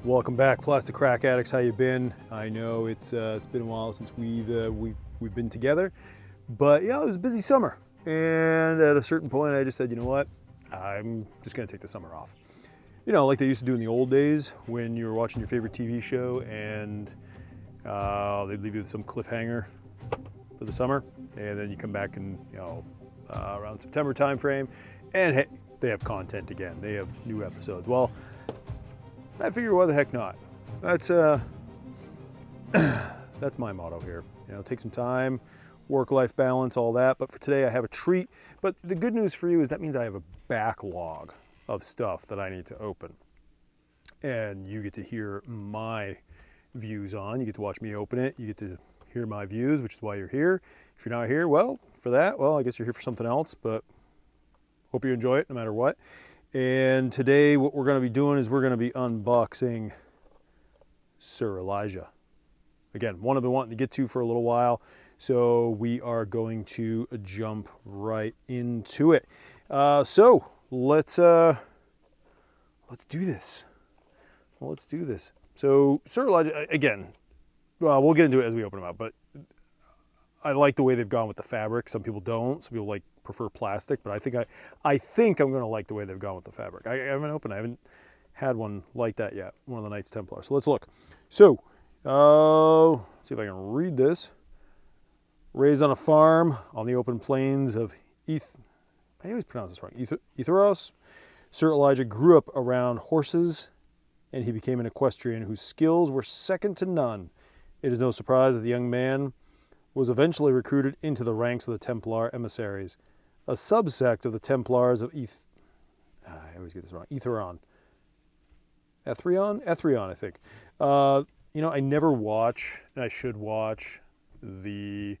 Welcome back, Plastic Crack Addicts. How you been? I know it's been a while since we've been together, but yeah, it was a busy summer, and at a certain point, I just said, you know what, I'm just gonna take the summer off. You know, like they used to do in the old days when you were watching your favorite TV show, and they'd leave you with some cliffhanger for the summer, and then you come back and around September timeframe, and hey, they have content again. They have new episodes. Well, I figure why the heck not? That's that's my motto here. You know, take some time, work-life balance, all that. But for today, I have a treat. But the good news for you is that means I have a backlog of stuff that I need to open, and you get to hear my views on. You get to watch me open it. You get to hear my views, which is why you're here. If you're not here, well, for that, well, I guess you're here for something else. But hope you enjoy it, no matter what. And today what we're going to be doing is we're going to be unboxing Sir Elijah. Again, one I've been wanting to get to for a little while, so we are going to jump right into it. So let's do this. Well, let's do this. So Sir Elijah, again, well, we'll get into it as we open them up, but I like the way they've gone with the fabric. Some people don't. Some people prefer plastic, but I think I'm going to like the way they've gone with the fabric. I haven't opened. I haven't had one like that yet. One of the Knights Templar. So let's look. So, see if I can read this. Raised on a farm on the open plains of I always pronounce this wrong. Etheros. Sir Elijah grew up around horses, and he became an equestrian whose skills were second to none. It is no surprise that the young man was eventually recruited into the ranks of the Templar emissaries, a subsect of the Templars of I always get this wrong. Etherion, I think. You know, I never watch, and I should watch the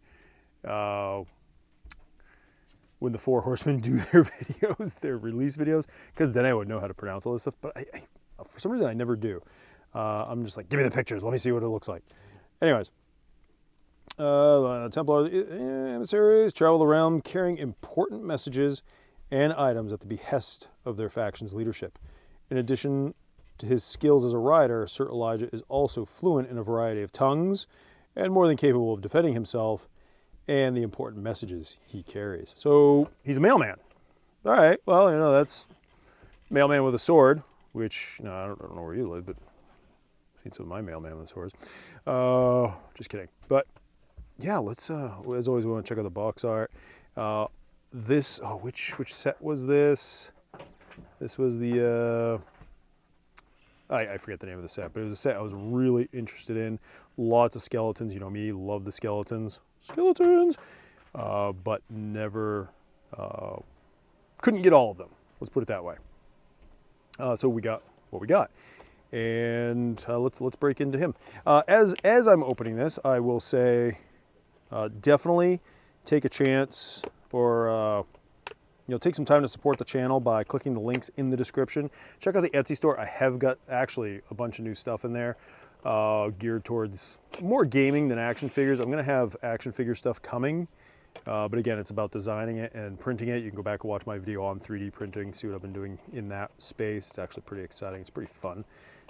when the Four Horsemen do their videos, their release videos, because then I would know how to pronounce all this stuff. But I for some reason, I never do. I'm just like, give me the pictures. Let me see what it looks like. Anyways. Templar emissaries travel the realm carrying important messages and items at the behest of their faction's leadership. In addition to his skills as a rider, Sir Elijah is also fluent in a variety of tongues and more than capable of defending himself and the important messages he carries. So he's a mailman. All right, well, you know, that's mailman with a sword, which, you know, I don't know where you live, but I've seen some of my mailman with swords. Just kidding. But yeah, let's, as always, we want to check out the box art. Which set was this? This was the, I forget the name of the set, but it was a set I was really interested in. Lots of skeletons, you know me, love the skeletons. But never, couldn't get all of them. Let's put it that way. So we got what we got. And let's break into him. As I'm opening this, I will say, definitely take a chance or take some time to support the channel by clicking the links in the description. Check out the Etsy store. I have got actually a bunch of new stuff in there geared towards more gaming than action figures. I'm going to have action figure stuff coming, but again, it's about designing it and printing it. You can go back and watch my video on 3D printing, see what I've been doing in that space. It's actually pretty exciting. It's pretty fun.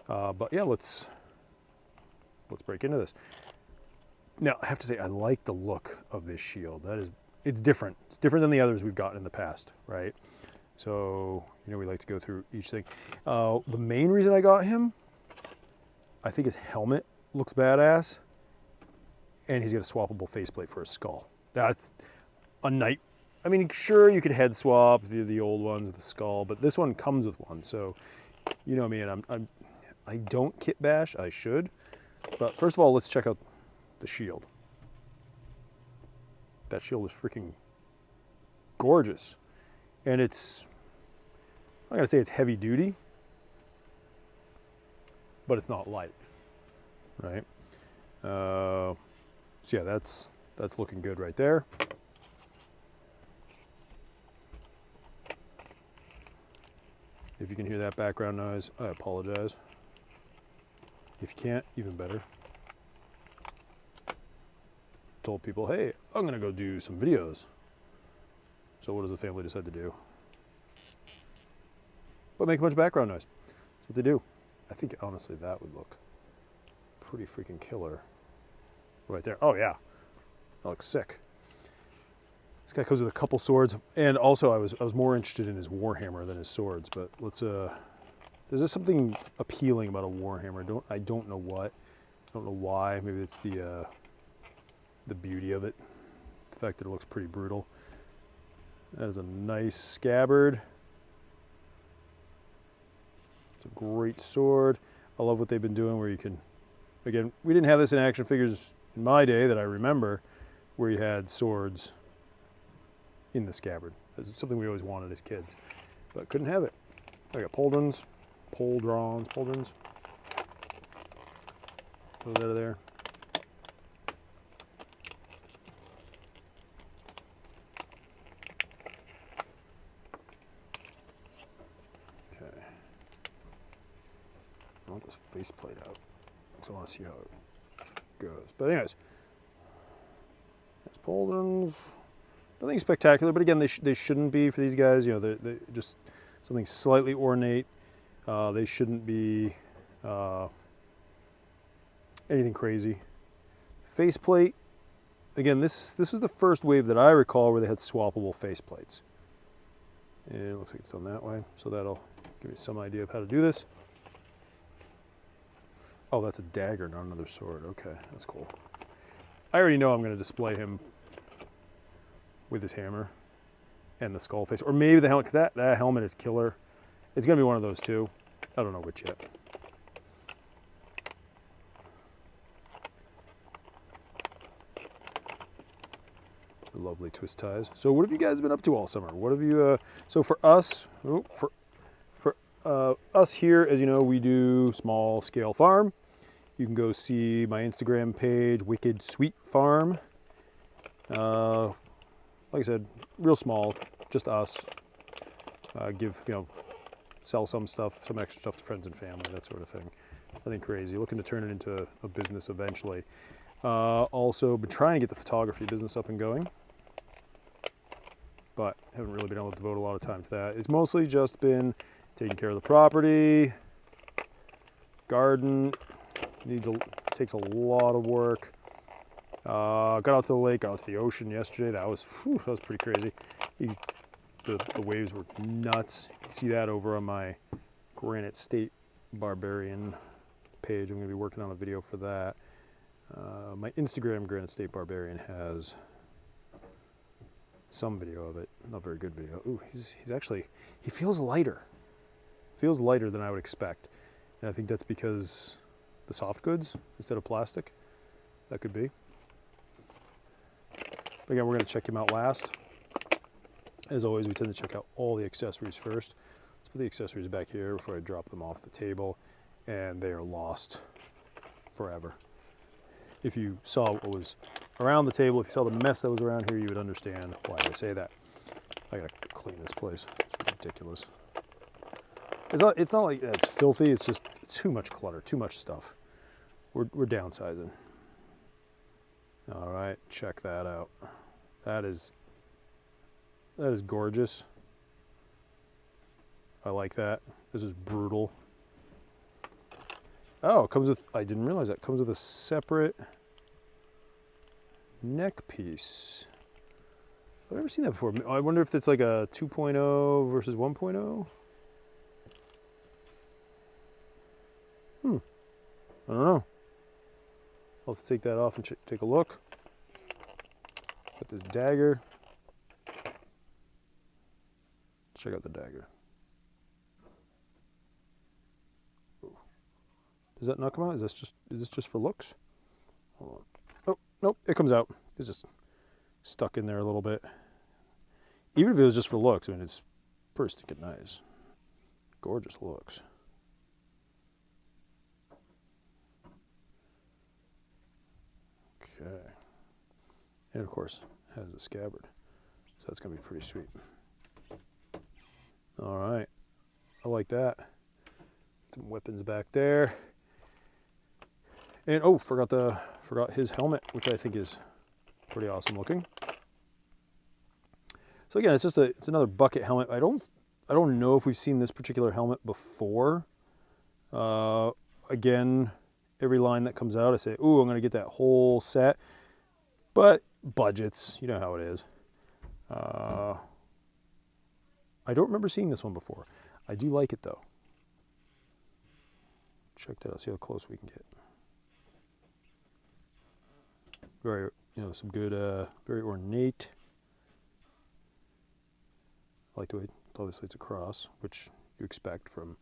But yeah, let's break into this. Now, I have to say, I like the look of this shield. It's different. It's different than the others we've gotten in the past, right? So, you know, we like to go through each thing. The main reason I got him, I think his helmet looks badass, and he's got a swappable faceplate for his skull. That's a knight. I mean, sure, you could head swap the old ones with the skull, but this one comes with one. So, you know me, and I don't kit bash. I should, but first of all, let's check out the shield. That shield is freaking gorgeous. And I'm not gonna say it's heavy duty, but it's not light, right? So yeah, that's looking good right there. If you can hear that background noise, I apologize. If you can't, even better. Told people, hey, I'm gonna go do some videos. So what does the family decide to do? But make a bunch of background noise. That's what they do. I think honestly that would look pretty freaking killer right there. Oh yeah, that looks sick. This guy comes with a couple swords, and also I was more interested in his warhammer than his swords. But let's there's just something appealing about a warhammer. I don't know what, I don't know why. Maybe it's the beauty of it, the fact that it looks pretty brutal. That is a nice scabbard. It's a great sword. I love what they've been doing where you can, again, we didn't have this in action figures in my day that I remember, where you had swords in the scabbard. It's something we always wanted as kids, but couldn't have it. I got pauldrons. Those out of there. Okay. I want this faceplate out, because I want to see how it goes. But anyways, there's pauldrons. Nothing spectacular, but again, they shouldn't be for these guys. You know, they're just something slightly ornate. They shouldn't be anything crazy. Faceplate. Again, this was the first wave that I recall where they had swappable faceplates. And it looks like it's done that way, so that'll give you some idea of how to do this. Oh, that's a dagger, not another sword. Okay, that's cool. I already know I'm going to display him with his hammer and the skull face, or maybe the helmet, because that helmet is killer. It's going to be one of those two. I don't know which yet. The lovely twist ties. So what have you guys been up to all summer? What have you, so for us, us here, as you know, we do small scale farm. You can go see my Instagram page, Wicked Sweet Farm. Like I said, real small, just us. Give, sell some stuff, some extra stuff to friends and family, that sort of thing. Nothing crazy. Looking to turn it into a business eventually. Also been trying to get the photography business up and going, but haven't really been able to devote a lot of time to that. It's mostly just been taking care of the property, garden, takes a lot of work. Got out to the lake, got out to the ocean yesterday. That was pretty crazy. The waves were nuts. You can see that over on my Granite State Barbarian page. I'm going to be working on a video for that. My Instagram Granite State Barbarian has some video of it. Not very good video. Ooh, he's actually, he feels lighter. Feels lighter than I would expect. And I think that's because the soft goods instead of plastic. That could be. But again, we're going to check him out last. As always, we tend to check out all the accessories first. Let's put the accessories back here before I drop them off the table, and they are lost forever. If you saw what was around the table, if you saw the mess that was around here, you would understand why I say that. I gotta clean this place. It's ridiculous. It's not like it's filthy, it's just too much clutter, too much stuff. We're downsizing. All right, check that out. That is gorgeous. I like that. This is brutal. Oh, it comes with, I didn't realize that, it comes with a separate neck piece. I've never seen that before. I wonder if it's like a 2.0 versus 1.0. I don't know. I'll have to take that off and take a look. Got this dagger. Check out the dagger. Ooh. Does that not come out? Is this just for looks? Hold on. Oh, nope, it comes out. It's just stuck in there a little bit. Even if it was just for looks, I mean, it's pretty stinking nice. Gorgeous looks. Okay. And of course, has the scabbard. So that's going to be pretty sweet. All right. I like that. Some weapons back there. And oh, forgot his helmet, which I think is pretty awesome looking. So again, it's another bucket helmet. I don't know if we've seen this particular helmet before. Again, every line that comes out, I say, ooh, I'm going to get that whole set. But budgets, you know how it is. I don't remember seeing this one before. I do like it though. Check that out, see how close we can get. Very, some good, very ornate. I like the way, obviously it's a cross, which you expect from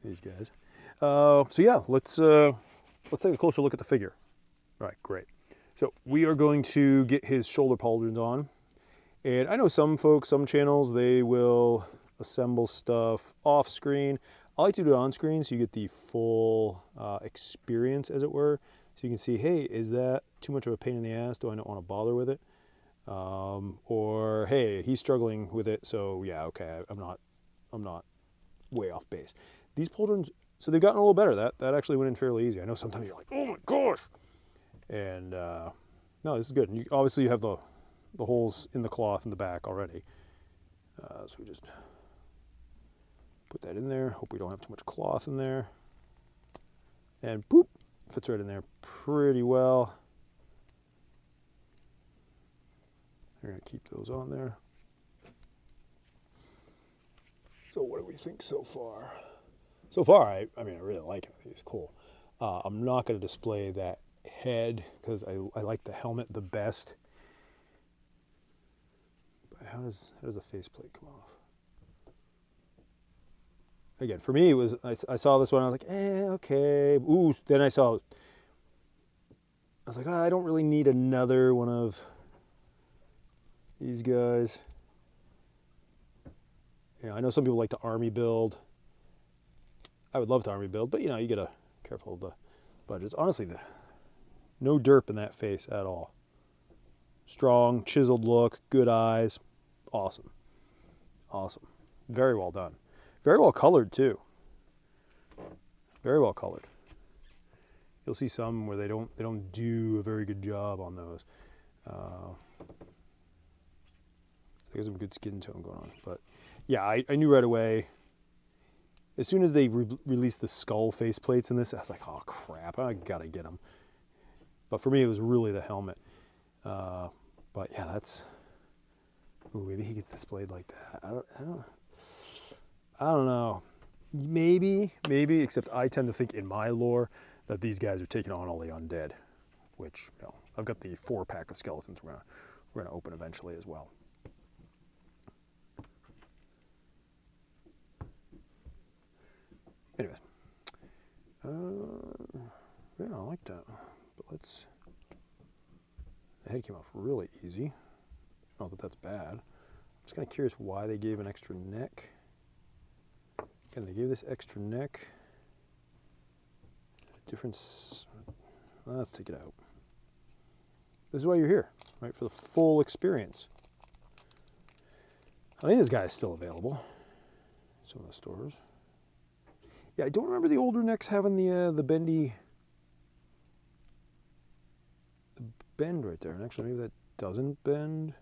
these guys. So yeah, let's take a closer look at the figure. All right, great. So we are going to get his shoulder pauldrons on. And I know some folks, some channels, they will assemble stuff off screen. I like to do it on screen so you get the full experience, as it were. So you can see, hey, is that too much of a pain in the ass? Do I not want to bother with it? Or hey, he's struggling with it, so yeah, okay, I'm not way off base. These pauldrons, so they've gotten a little better. That actually went in fairly easy. I know sometimes you're like, oh my gosh, and no, this is good. And obviously you have the holes in the cloth in the back already. So we just put that in there. Hope we don't have too much cloth in there. And boop, fits right in there pretty well. We're gonna keep those on there. So what do we think so far? So far, I mean, I really like it. I think it's cool. I'm not gonna display that head because I like the helmet the best. But how does the faceplate come off? Again, for me, it was I saw this one. I was like, okay. Ooh, then I saw. I was like, I don't really need another one of these guys. You know, I know some people like to army build. I would love to army build, but you know, you gotta be careful of the budgets. Honestly, no derp in that face at all. Strong, chiseled look, good eyes, awesome, awesome, very well done, very well colored too. Very well colored. You'll see some where they don't do a very good job on those. There's some good skin tone going on, but yeah, I knew right away. As soon as they released the skull face plates in this, I was like, oh crap, I gotta get them. But for me, it was really the helmet. But yeah, that's. Ooh, maybe he gets displayed like that. I don't know. Maybe. Except I tend to think in my lore that these guys are taking on all the undead, which I've got the 4-pack of skeletons we're gonna open eventually as well. Anyways, yeah, I like that. But the head came off really easy. Not that that's bad. I'm just kind of curious why they gave an extra neck. Again, they gave this extra neck. Difference. Let's take it out. This is why you're here, right? For the full experience. I think this guy is still available in some of the stores. Yeah, I don't remember the older necks having the bendy, the bend right there. And actually, maybe that doesn't bend.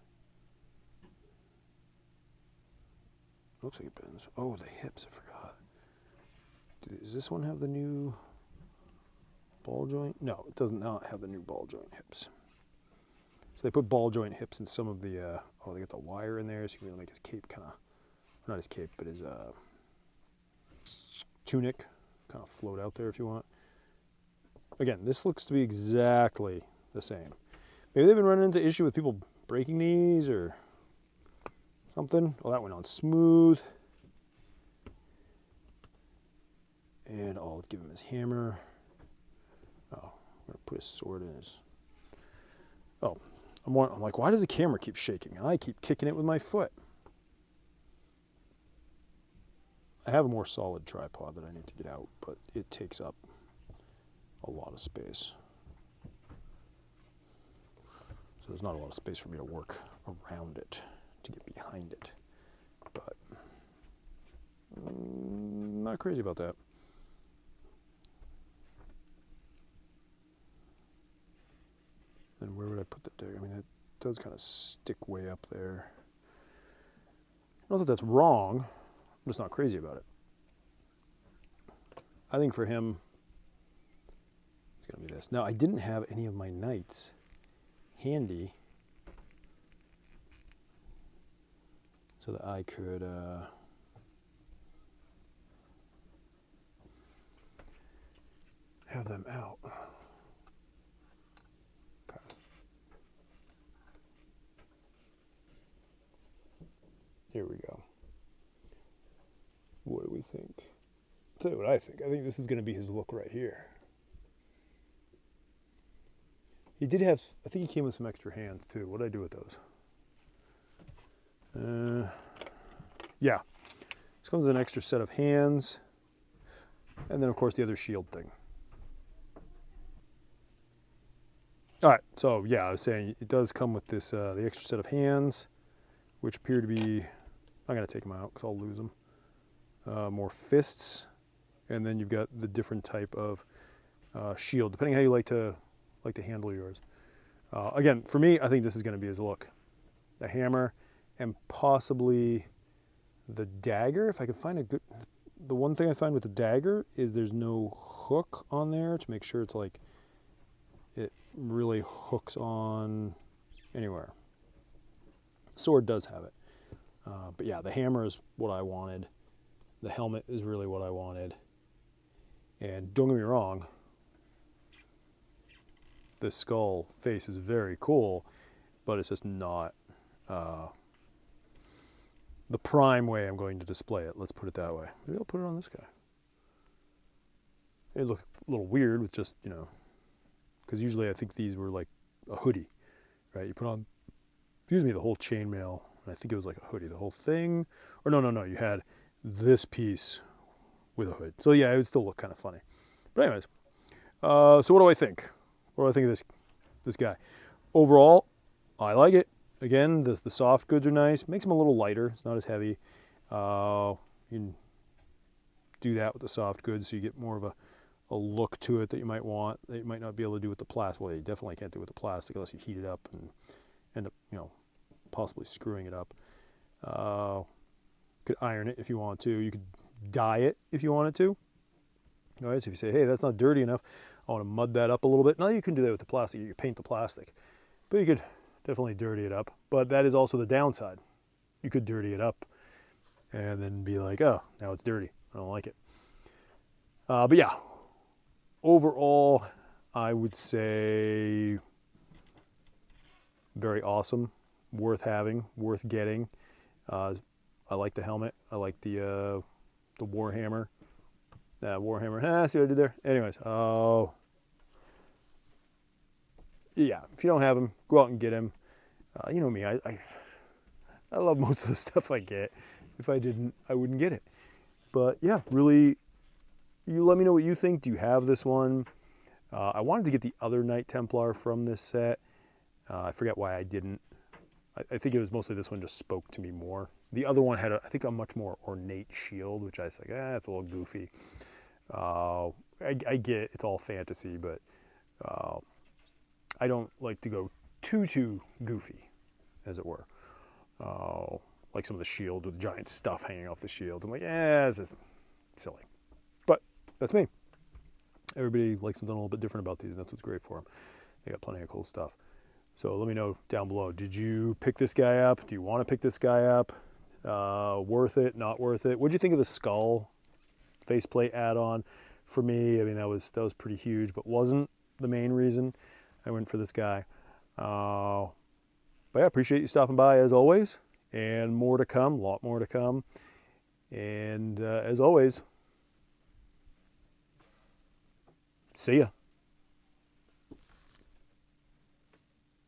Looks like it bends. Oh, the hips, I forgot. Does this one have the new ball joint? No, it does not have the new ball joint hips. So they put ball joint hips in some of the, they got the wire in there, so you can really make his cape kind of, not his cape, but his tunic kind of float out there if you want. Again, this looks to be exactly the same. Maybe they've been running into issue with people breaking these or something. Oh, that went on smooth. And I'll give him his hammer. Oh, I'm gonna put his sword in his. Oh, I'm like, why does the camera keep shaking? And I keep kicking it with my foot. I have a more solid tripod that I need to get out, but it takes up a lot of space. So there's not a lot of space for me to work around it, to get behind it. But not crazy about that. And where would I put the dagger? I mean, it does kind of stick way up there. Not that that's wrong. I'm just not crazy about it. I think for him, it's going to be this. Now, I didn't have any of my knights handy so that I could have them out. Okay. Here we go. What do we think? I'll tell you what I think. I think this is going to be his look right here. He did have, I think he came with some extra hands too. What did I do with those? Yeah. This comes with an extra set of hands. And then, of course, the other shield thing. All right. So, yeah, I was saying it does come with this, the extra set of hands, which appear to be, I'm going to take them out because I'll lose them. More fists. And then you've got the different type of shield, depending how you like to handle yours. Again, for me, I think this is going to be his look. The hammer and possibly the dagger. If I can find a good... The one thing I find with the dagger is there's no hook on there to make sure it's like it really hooks on anywhere. Sword does have it. But yeah, the hammer is what I wanted. The helmet is really what I wanted. And don't get me wrong, the skull face is very cool, but it's just not the prime way I'm going to display it. Let's put it that way. Maybe I'll put it on this guy. It looked a little weird with just, you know, because usually I think these were like a hoodie, right? You put on, excuse me, the whole chainmail, and I think it was like a hoodie, the whole thing. Or no, you had this piece with a hood. So yeah, it would still look kind of funny. But anyways, so what do I think? What do I think of this guy? Overall, I like it. Again, the soft goods are nice. Makes them a little lighter. It's not as heavy. You can do that with the soft goods, so you get more of a look to it that you might want, that you might not be able to do with the plastic. Well, you definitely can't do with the plastic unless you heat it up and end up, you know, possibly screwing it up. Could iron it if you want to. You could dye it if you wanted to. All right, so if you say, hey, that's not dirty enough, I want to mud that up a little bit. Now you can do that with the plastic. You can paint the plastic. But you could definitely dirty it up. But that is also the downside. You could dirty it up and then be like, oh, now it's dirty. I don't like it. But yeah, overall, I would say very awesome, worth having, worth getting. I like the helmet. I like the Warhammer. Warhammer, see what I did there? Anyways, yeah, if you don't have him, go out and get him. You know me, I love most of the stuff I get. If I didn't, I wouldn't get it. But yeah, really, you let me know what you think. Do you have this one? I wanted to get the other Knight Templar from this set. I forget why I didn't. I think it was mostly this one just spoke to me more. The other one had, I think, a much more ornate shield, which I was like, it's a little goofy. I get it's all fantasy, but I don't like to go too goofy, as it were. Like some of the shields with giant stuff hanging off the shield. I'm like, it's just silly. But that's me. Everybody likes something a little bit different about these, and that's what's great for them. They got plenty of cool stuff. So let me know down below. Did you pick this guy up? Do you want to pick this guy up? Worth it? Not worth it? What do you think of the skull faceplate add-on? For me, I mean, that was pretty huge, but wasn't the main reason I went for this guy. But yeah, appreciate you stopping by as always, and more to come, a lot more to come. And as always, see ya.